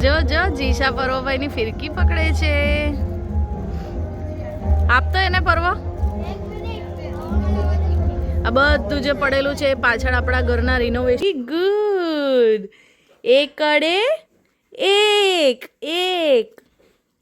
જો જો જીશા પર્વભાઈ ની ફિરકી પકડે છે. આપતો એને પર્વ. આ બધું જે પડેલું છે એ પાછળ આપણા ઘરના રિનોવેશન. ગુડ. એક કડે એક એક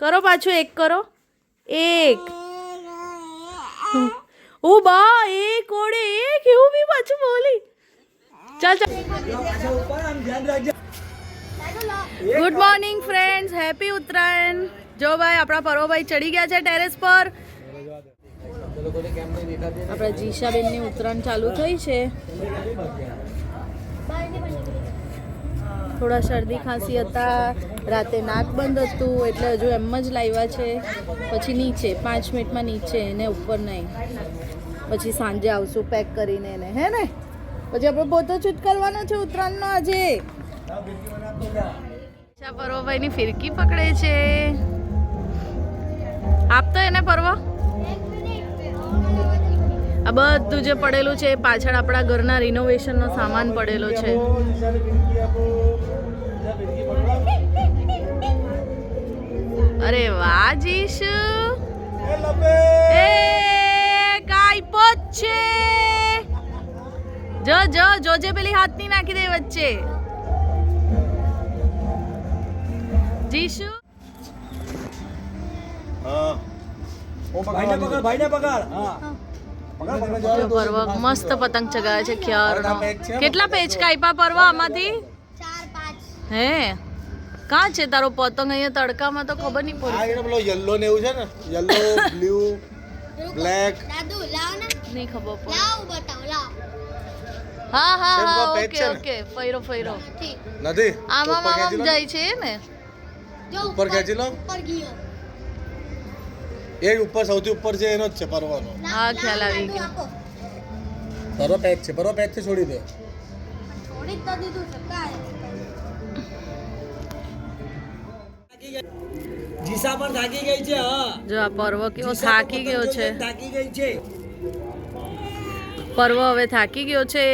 કરો, પાછું એક કરો. એક ઓ બા એક ઓડે એક એવું બી પાછું બોલી. ચાલ ચાલ. Good morning friends, happy Uttarayan. જો ભાઈ આપણા પર્વભાઈ ચડી ગયા છે ટેરેસ પર. આપણા જીશાબેનની ઉત્તરાયણ ચાલુ થઈ છે. થોડા શરદી ખાંસી હતા, રાતે નાક બંધ હતું એટલે હજુ એમ જ લાવ્યા છે. પછી નીચે 5 મિનિટમાં નીચે ને ઉપર નહીં. પછી સાંજે આવશું પેક કરીને એને, હે ને? પછી આપણે ફોટો શૂટ કરવાનો છે ઉત્તરાયણનો આજે. પર્વભાઈની ફિરકી પકડે છે. આપતો એને પર્વ. આ બધું જે પડેલું છે એ પાછળ આપણા ઘરના રિનોવેશનનો સામાન પડેલો છે. અરે વાહ જીશુ, એ કાઈ પોચે. જો જો જોજે પેલી હાથ ની નાખી દે વચ્ચે. જીશુ પર્વ મસ્ત પતંગ ચગાવે છે. ખ્યારનો કેટલા પેચ કાપ્યા પર્વ આમાંથી? 4-5. હે કાં છે તારો પતંગ? અહીંયા તડકામાં તો ખબર નહીં પડી. પેલો યલો ને એવું છે ને, યલો બ્લુ બ્લેક. દાદુ લાવ ને. નહીં ખબર પડે. લાવ બતાવ લાવ. હા હા હા ઓકે ઓકે. ફૈરો ફૈરો નથી. આમાં આમ જાય છે ને. જો ઉપર ખેંચી લો. ઉપર ગયો. એ ઉપર સૌથી ઉપર છે એનો જ છે પરવાનો. હા ખ્યાલ આવી ગયો. પરવો પેક છે, પરવો પેક થી છોડી દે. થોડીક તો દીધું છે કાય. જીસા પણ થાકી ગઈ છે. હા જો આ પર્વ કેવો થાકી ગયો છે. થાકી ગઈ છે. પર્વ હવે થાકી ગયો છે.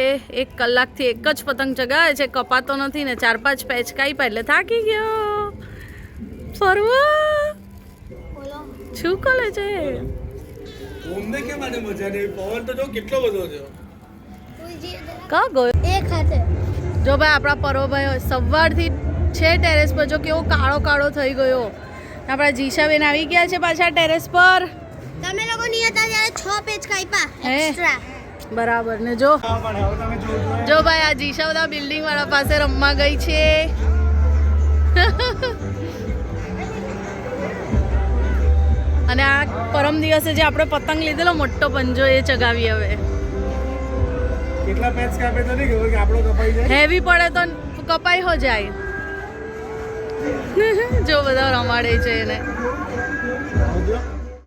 1 કલાકથી એક જ પતંગ ચગાવે છે, કપાતો નથી ને 4-5 પેચ કાપ્યા એટલે થાકી ગયો. પર્વ શું કરે છે? ઊંઘને કેમ આને મજા નહીં? પવન તો જો કેટલો બધો છે. કા ગયો? એક હાથે. જો ભાઈ આપણા પર્વભાઈ સવારથી છે ટેરેસ પર. જો કેવો કાળો કાળો થઈ ગયો. આપણા જીશાબેન આવી ગયા છે પાછા ટેરેસ પર. તમે લોકો નહીં હતા ત્યારે 6 પેજ કાપ્યા હે? એક્સ્ટ્રા. બરાબર ને જો જો ભાઈ આ જીશા બધા બિલ્ડિંગ વાળા પાસે રમવા ગઈ છે. અને આ પરમ દિવસે જે આપણે પતંગ લીધેલો મોટો પંજો એ ચગાવી હવે. કેટલા પેચ કાપે તો નહીં ખબર કે આપણો કપાઈ જાય. હેવી પડે તો કપાઈ હો જાય. જો બધા રમાડે છે એને.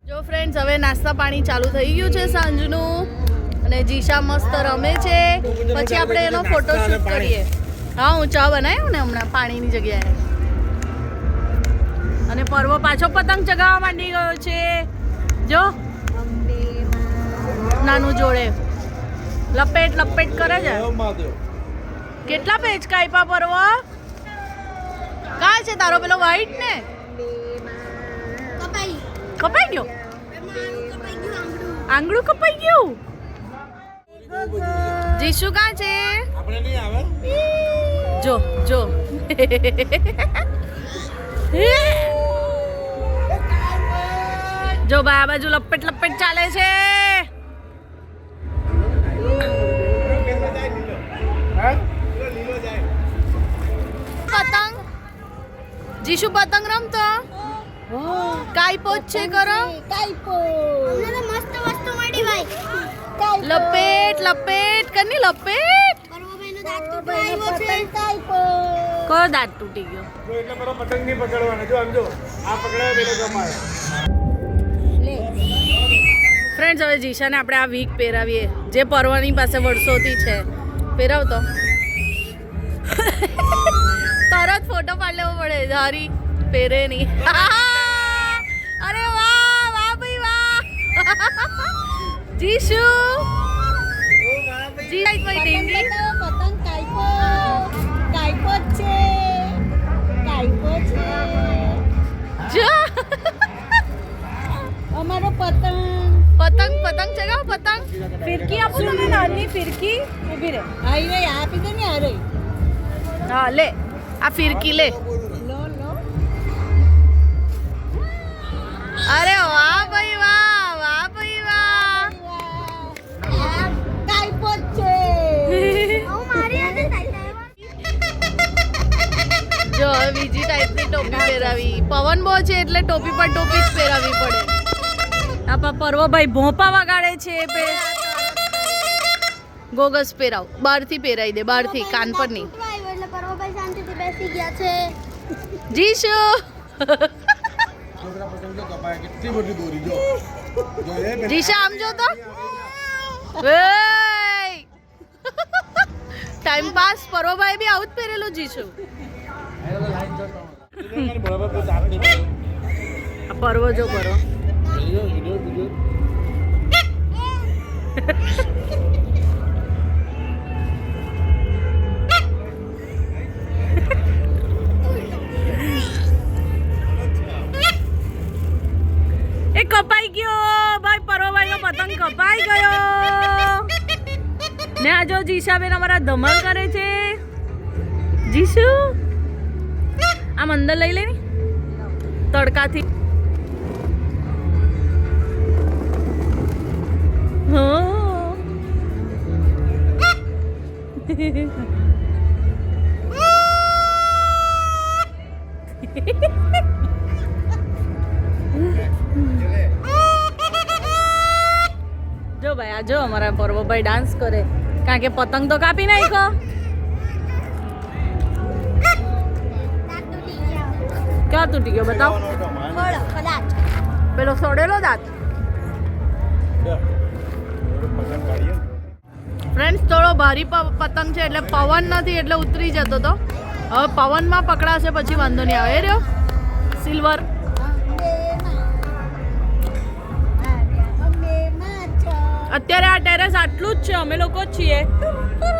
જો ફ્રેન્ડ્સ હવે નાસ્તા પાણી ચાલુ થઈ ગયું છે સાંજનું. અને જીશા મસ્ત રમે છે. પછી આપણે એનો ફોટોશૂટ કરીએ. હા હું ચા બનાવ્યું ને હમણાં પાણીની જગ્યાએ. અને પર્વ પાછો પતંગ ચગાવવા માંડી ગયો છે. જો નાનું જોડે લપેટ લપેટ કરે છે. કેટલા પેચ કાપ્યા પર્વ? કા છે તારો પેલો વ્હાઈટ ને? કપાઈ. કપાઈ ગયો? એમાં કપાઈ ગયું આંગળું. આંગળું કપાઈ ગયું? જીશુ કા છે? આપણે નહીં આવે. જો જો જો ભાઈ આ બાજુ લપેટ લપેટ ચાલે છે. પતંગ જીશુ પતંગ રમતો કાઈ પોચ છે કરો. કાઈપો. અમને તો મસ્ત વસ્તુ મળી ભાઈ. લપેટ લપેટ કરની લપેટ. પર્વભાઈનો દાંત તૂટી આવ્યો છે. કાઈપો. કો દાંત તૂટી ગયો. જો એટલે મારો પતંગ નહીં પકડવાનો. જો આમ જો આ પકડાય પેલો જમાય. ફ્રેન્ડ્સ હવે જીશાને આપણે આ વીક પહેરાવીએ જે પર્વની પાસે વર્ષોથી છે. પહેરાવતો તરત ફોટો પાડી લેવો પડે. ધારી પહેરે નહીં. અરે વાહ વાહ ભાઈ વાહ. જીશુ જી લાઈક માય ડિંગી. પતંગ કાઈપો. કાઈપો છે. કાઈપો છે. પતંગ પતંગ ચગાવ પતંગ ફિરકી આપો તને નાની ફિરકી ઊભી રહે હા લે આ ફિરકી લે અરે વાહ ભાઈ વાહ વાહ ભાઈ વાહ જો હવે બીજી ટાઈપની ટોપી પહેરાવી પવન બહુ છે એટલે ટોપી પર ટોપી જ પહેરાવી પડે આપા પર્વભાઈ ભોંપા વગાડે છે ગોગસ પહેરાવ બહારથી પહેરાવી દે બહારથી કાન પર નહીં એટલે પરવાભાઈ શાંતિથી બેસી ગયા છે જીશુ કેટલી બધી દોરી જો જીશા આમ જો તો ટાઈમ પાસ પર્વભાઈ બી આવું જ પહેરેલું જીશુ પર્વ જો પર્વ એ કપાઈ ગયો ભાઈ પર્વભાઈ નો પતંગ કપાઈ ગયો ને આ જો જીશાબેન અમારા ધમાલ કરે છે જીશુ આમ અંદર લઈ લે ને તડકાથી જો ભાઈ આ જો અમારા પર્વભાઈ ડાન્સ કરે કારણ કે પતંગ તો કાપી નાખ્યો ક્યાં તૂટી ગયો બતાવ પેલો સોડેલો દાંત ફ્રેન્ડ્સ થોડો ભારી પતંગ છે એટલે પવન નથી એટલે ઉતરી જતો તો હવે પવનમાં પકડાશે પછી વાંધો નહીં આવે રહ્યો સિલ્વર અત્યારે આ ટેરેસ આટલું જ છે અમે લોકો જ છીએ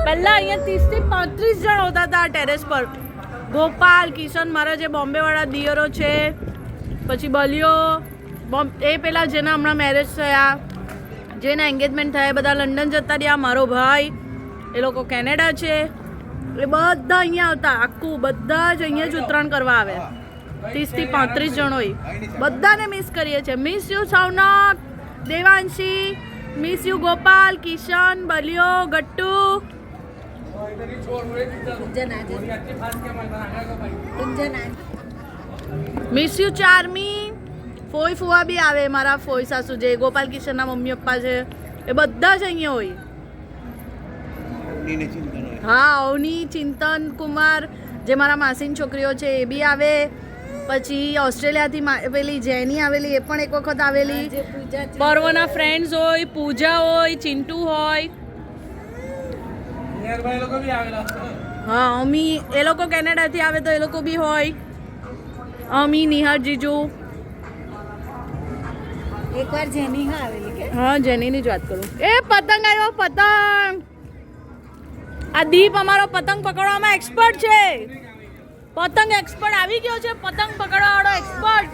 પહેલા અહીંયા 30 થી 35 જણ હોતા હતા આ ટેરેસ પર ગોપાલ કિશન મારા જે બોમ્બે વાળા દિયરો છે પછી બલિયો એ પેલા જેના હમણાં મેરેજ થયા જેના એન્ગેજમેન્ટ થયા બધા લંડન જતા રહ્યા મારો ભાઈ એ લોકો કેનેડા છે એ બધા અહીંયા આવતા આખું બધા જ અહીંયા જ ઉત્તરાયણ કરવા આવે 30 થી 35 જણ હોય બધાને મિસ કરીએ છીએ miss you Shaunak Devanshi miss you Gopal Kishan Baliyo Gattu miss you Charmi ફોઈ ફુવા બી આવે મારા ફોઈ સાસુ જે ગોપાલ કિશનના મમ્મી પપ્પા છે એ બધા જ અહીંયા હોય હા અવની ચિંતન કુમાર જે મારા માસીની છોકરીઓ છે એ બી આવે પછી ઓસ્ટ્રેલિયાથી પેલી જેની આવેલી એ પણ એક વખત આવેલી પર્વના ફ્રેન્ડ્સ હોય પૂજા હોય ચિંટુ હોય હા અમી એ લોકો કેનેડાથી આવે તો એ લોકો બી હોય અમી નિહાર જીજુ એકવાર જેની હા આવેલી કે હા જેનીની જ વાત કરું એ પતંગ આવ્યો પતંગ આ દીપ અમારો પતંગ પકડવામાં એક્સપર્ટ છે પતંગ એક્સપર્ટ આવી ગયો છે પતંગ પકડવા વાળો એક્સપર્ટ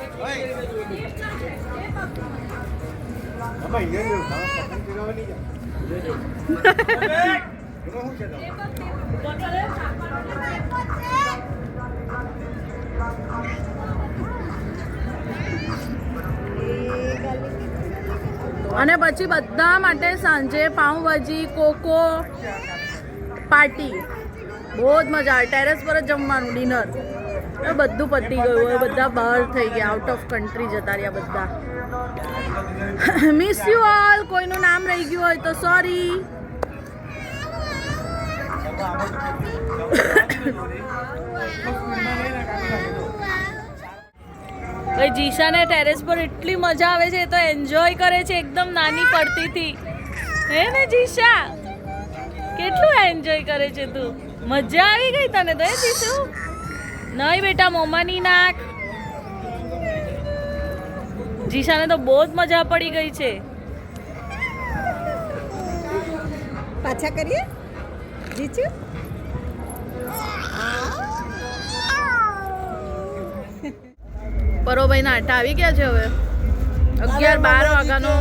અને પછી બધા માટે સાંજે પાઉંભાજી કોકો પાર્ટી બહુ જ મજા આવે ટેરેસ પર જ જમવાનું ડિનર એ બધું પતી ગયું હવે બધા બહાર થઈ ગયા આઉટ ઓફ કન્ટ્રી જતા રહ્યા બધા મિસ યુ ઓલ કોઈનું નામ રહી ગયું હોય તો સોરી ભાઈ જીશાને ટેરેસ પર એટલી મજા આવે છે તો એન્જોય કરે છે એકદમ નાની પડતીથી હે ને જીશા કેટલું એન્જોય કરે છે તું મજા આવી ગઈ તને તો જીશુ નહીં બેટા મોમાની નાખ જીશાને તો બહુ જ મજા પડી ગઈ છે પાછા કરીએ જીચુ પરોભાઈ ના આટા આવી ગયા છે હવે 11-12 વાગ્યાનો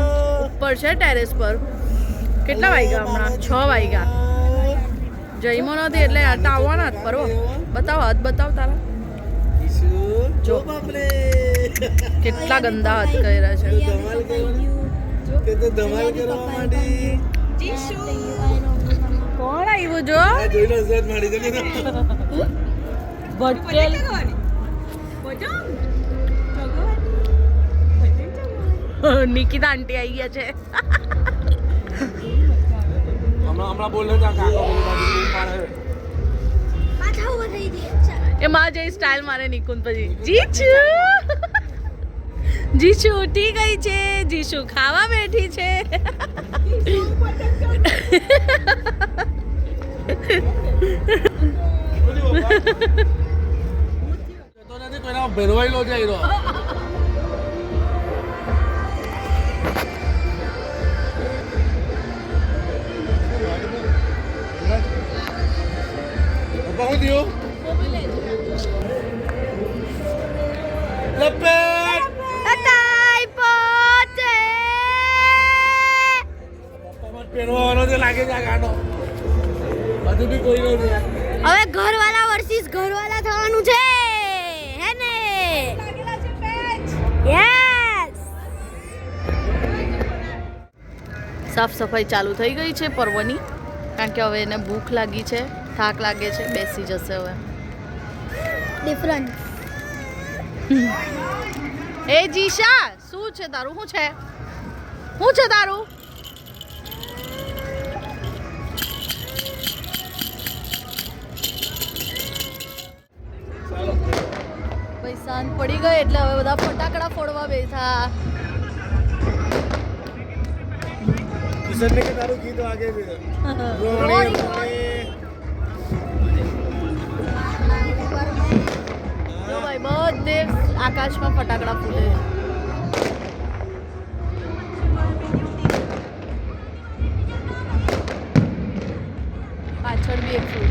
ઉપર છે ટેરેસ પર. કેટલા વાગ્યા હમણાં? 6 વાગ્યા. જઈમો નથી એટલે આ તો આવવાના જ પર હો. બતાવ હાથ બતાવ તારા. જો કેટલા ગંદા હાથ કર્યા છે. તે તો ધમાલ કરવા માંડી. કોણ આવ્યું જો? આ જોઈને હસત માંડી દે ને. ભટ્ટેલ નિકિતા આંટી આવી ગયા છે. હમણાં બોલે તો કાકો પાડે. પાછા ઉભા થઈ ગયા. એ માં જઈ સ્ટાઇલ મારે નિકુંજ પછી જીચુ જીચુ ઉઠી ગઈ છે. જીશુ ખાવા બેઠી છે. તો નથી કોઈના ભેરવાઈલો છે હીરો. પપ્પા હું થયું? લપેટ. અતાઈ પોતે પપ્પામાં પહેરવાનો જે લાગે છે આ ગાનો. હજુ બી કોઈ નથી. હવે ઘરવાળા વર્સિસ ઘરવાળા થવાનું છે હે ને યસ. સાફ સફાઈ ચાલુ થઈ ગઈ છે પર્વની, કારણ કે હવે એને ભૂખ લાગી છે, થાક લાગે છે, બેસી જશે હવે. ડિફરન્ટ. એ જીશા શું છે તારું? શું છે? શું છે તારું? ભાઈ સાંજ પડી ગઈ એટલે હવે બધા ફટાકડા ફોડવા બેઠા. કિશન ને કે તારું ગીત આગે भी રોણી, જો ભાઈ બધે આકાશમાં ફટાકડા ફૂલે. પાછળ બી એક ફૂલ.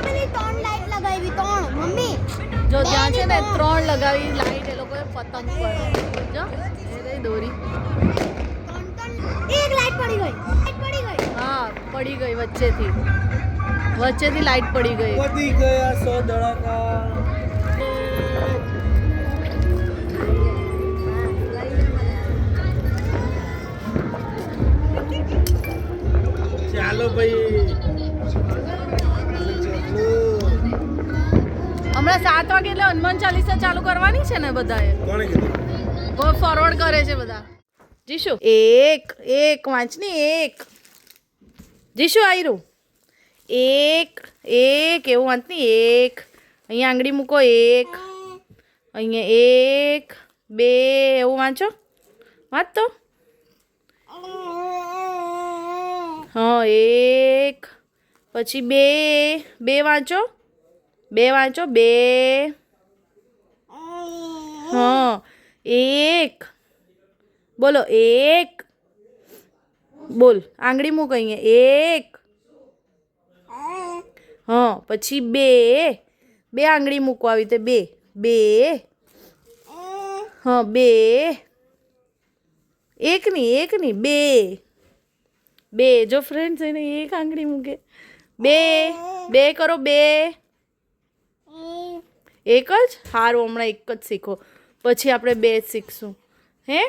પેલી 3 લાઈટ લગાવી 3 મમ્મી. જો ત્યાં છે ને 3 લગાવી લાઈટ એ લોકોએ પતંગ પર. જો એ રહી દોરી. એક લાઈટ પડી ગઈ. લાઈટ પડી ગઈ. હા પડી ગઈ વચ્ચેથી લાઈટ પડી ગઈ. વધી ગયા 100 ધડાકા. ચાલો ભાઈ. હમણાં 7 વાગે એટલે હનુમાન ચાલીસા ચાલુ કરવાની છે ને બધાએ. કોણે કીધું? ફોરવર્ડ કરે છે બધા. જીશુ એક વાંચની એક. જીશુ આયરું એક એવું વાંચની એક. અહીંયા આંગળી મૂકો એક. અહીંયા 1 2 એવું વાંચો. વાંચતો હા 1 પછી 2 વાંચો 2 હા 1 બોલો 1 બોલ આંગળી મૂક અહીંયા 1 હા પછી 2 આંગળી મૂકો આવી રીતે 2 હા 2 એક નહીં 2 જો ફ્રેન્ડ્સ એને એક આંગળી મૂકે 2 કરો 2 એક જ સારું. હમણાં એક જ શીખો પછી આપણે 2 શીખશું. હે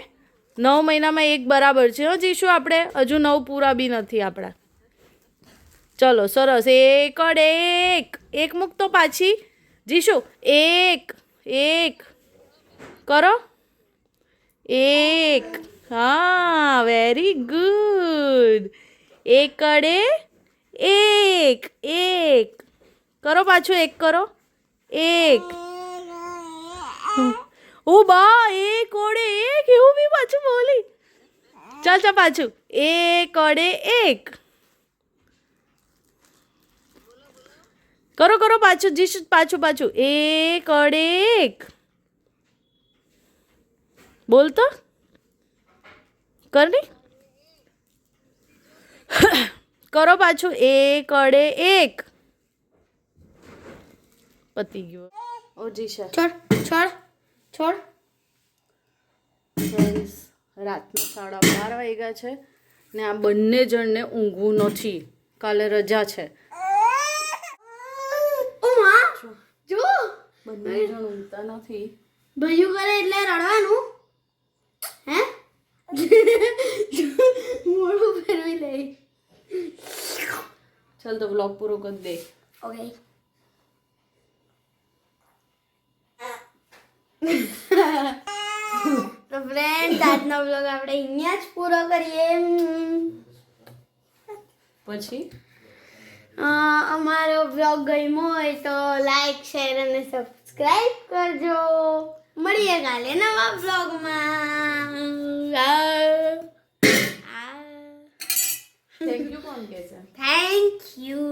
9 મહિનામાં 1 બરાબર છે હો જીશું. આપણે હજુ 9 પૂરા બી નથી આપણા. ચલો સરસ. 1 મૂકતો પાછી જીશું. 1 કરો 1 હા વેરી ગુડ. 1 કરો પાછું 1 કરો 1 ઓ બા 1 એવું બી પાછું બોલી. ચાલ પાછું 1 કરો પાછું જીશું. પાછું 1 બોલતો કર નહીં. કરો પાછું 1 પતી ગયું ઓ જીશા છોડ છોડ છોડ ફ્રેન્ડ્સ રાતના 12:30 વાગ્યા છે ને આ બંને જણને ઊંઘવું નથી કાલે રજા છે ઓ માં જો બંને જણ ઊંઘતા નથી ભયું કરે એટલે રડવાનું હે મોડું ફેરવી લે ચાલ તો બ્લોગ પૂરો કરી દે ઓકે તો ફ્રેન્ડ આજનો બ્લોગ આપણે અહીંયા જ પૂરો કરીએ પછી અમારો બ્લોગ ગમ્યો હોય તો લાઈક શેર અને સબસ્ક્રાઇબ કરજો મળીએ કાલે નવા બ્લોગમાં થેન્ક યુ કોણ કહે છે થેન્ક યુ